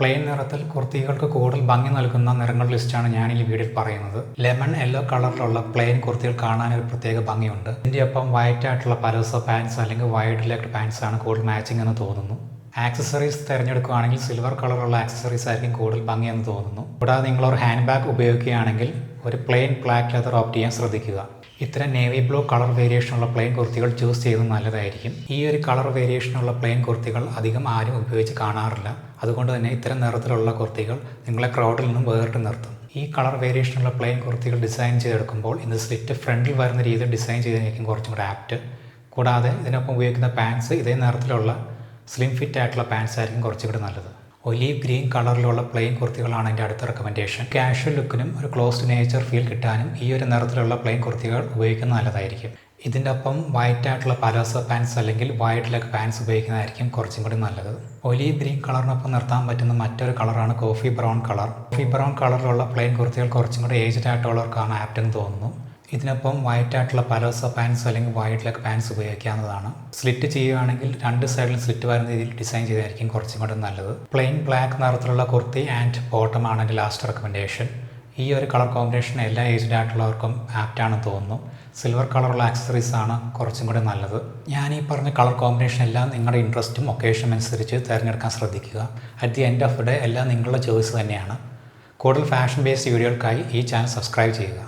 Plain നിറത്തിൽ കുർത്തികൾക്ക് കൂടുതൽ ഭംഗി നൽകുന്ന നിറങ്ങളുടെ ലിസ്റ്റാണ് ഞാൻ ഈ വീഡിയോയിൽ പറയുന്നത്. ലെമൺ യെല്ലോ കളറിലുള്ള പ്ലെയിൻ കുർത്തികൾ കാണാൻ ഒരു പ്രത്യേക ഭംഗിയുണ്ട്. ഇതിൻ്റെ ഒപ്പം വൈറ്റ് ആയിട്ടുള്ള പലോസോ പാൻസ് അല്ലെങ്കിൽ വൈഡ് ലെഗ് പാൻസ് ആണ് കൂടുതൽ മാച്ചിങ് എന്ന് തോന്നുന്നു. ആക്സസറീസ് തിരഞ്ഞെടുക്കുകയാണെങ്കിൽ സിൽവർ കളറുള്ള ആക്സസറീസ് ആയിരിക്കും കൂടുതൽ ഭംഗിയെന്ന് തോന്നുന്നു. കൂടാതെ നിങ്ങളൊരു ഹാൻഡ് ബാഗ് ഉപയോഗിക്കുകയാണെങ്കിൽ ഒരു പ്ലെയിൻ ബ്ലാക്ക് ലെതർ ഓപ്റ്റ് ചെയ്യാൻ ശ്രദ്ധിക്കുക. ഇത്തരം നേവി ബ്ലൂ കളർ വേരിയേഷനുള്ള പ്ലെയിൻ കുർത്തികൾ ചൂസ് ചെയ്യുന്നത് നല്ലതായിരിക്കും. ഈ ഒരു കളർ വേരിയേഷനുള്ള പ്ലെയിൻ കുർത്തികൾ അധികം ആരും ഉപയോഗിച്ച് കാണാറില്ല. അതുകൊണ്ട് തന്നെ ഇത്തരം നിറത്തിലുള്ള കുർത്തികൾ നിങ്ങളെ ക്രൗഡിൽ നിന്നും വേറിട്ട് നിർത്തും. ഈ കളർ വേരിയേഷനുള്ള പ്ലെയിൻ കുർത്തികൾ ഡിസൈൻ ചെയ്തെടുക്കുമ്പോൾ ഇന്ന് സ്ലിറ്റ് ഫ്രണ്ടിൽ വരുന്ന രീതിയിൽ ഡിസൈൻ ചെയ്തായിരിക്കും കുറച്ചും കൂടെ ആപ്റ്റ്. കൂടാതെ ഇതിനൊപ്പം ഉപയോഗിക്കുന്ന പാൻസ് ഇതേ നിറത്തിലുള്ള സ്ലിം ഫിറ്റ് ആയിട്ടുള്ള പാൻസ് ആയിരിക്കും കുറച്ചുകൂടി നല്ലത്. ഒലീവ് ഗ്രീൻ കളറിലുള്ള പ്ലെയിൻ കുർത്തികളാണ് എൻ്റെ അടുത്ത റെക്കമെൻഡേഷൻ. കാഷ്വൽ ലുക്കിനും ഒരു ക്ലോസ്ഡ് നേച്ചർ ഫീൽ കിട്ടാനും ഈ ഒരു നിറത്തിലുള്ള പ്ലെയിൻ കുർത്തികൾ ഉപയോഗിക്കുന്നത് നല്ലതായിരിക്കും. ഇതിൻ്റെ ഒപ്പം വൈറ്റ് ആയിട്ടുള്ള പലോസോ പാൻസ് അല്ലെങ്കിൽ വൈഡ് ലെഗ് പാൻസ് ഉപയോഗിക്കുന്നതായിരിക്കും കുറച്ചും കൂടി നല്ലത്. ഒലീവ് ഗ്രീൻ കളറിനൊപ്പം നിർത്താൻ പറ്റുന്ന മറ്റൊരു കളറാണ് coffee brown colour. Coffee brown കളറിലുള്ള പ്ലെയിൻ കുർത്തികൾ കുറച്ചും കൂടി ഏജ്ഡ് ആയിട്ടുള്ളവർക്കാണ് ആപ്റ്റെന്ന് തോന്നുന്നു. ഇതിനൊപ്പം വൈറ്റ് ആയിട്ടുള്ള പലോസോ പാൻസ് അല്ലെങ്കിൽ വൈഡ് ലെഗ് പാൻസ് ഉപയോഗിക്കാവുന്നതാണ്. സ്ലിറ്റ് ചെയ്യുകയാണെങ്കിൽ രണ്ട് സൈഡിലും സ്ലിറ്റ് വരുന്ന രീതിയിൽ ഡിസൈൻ ചെയ്തായിരിക്കും കുറച്ചും കൂടി നല്ലത്. പ്ലെയിൻ ബ്ലാക്ക് നിറത്തിലുള്ള കുർത്തി ആൻഡ് ബോട്ടമാണ് എൻ്റെ ലാസ്റ്റ് റെക്കമെൻഡേഷൻ. ഈ ഒരു കളർ കോമ്പിനേഷൻ എല്ലാ ഏജ്ഡ് ആയിട്ടുള്ളവർക്കും ആപ്റ്റാണെന്ന് തോന്നുന്നു. സിൽവർ കളറുള്ള ആക്സസറീസ് ആണ് കുറച്ചും കൂടി നല്ലത്. ഞാൻ ഈ പറഞ്ഞ കളർ കോമ്പിനേഷൻ എല്ലാം നിങ്ങളുടെ ഇൻട്രസ്റ്റും ഒക്കേഷനും അനുസരിച്ച് തിരഞ്ഞെടുക്കാൻ ശ്രദ്ധിക്കുക. At the end of the day എല്ലാം നിങ്ങളുടെ ചോയ്സ് തന്നെയാണ്. കൂടുതൽ ഫാഷൻ ബേസ്ഡ് വീഡിയോകൾക്കായി ഈ ചാനൽ സബ്സ്ക്രൈബ് ചെയ്യുക.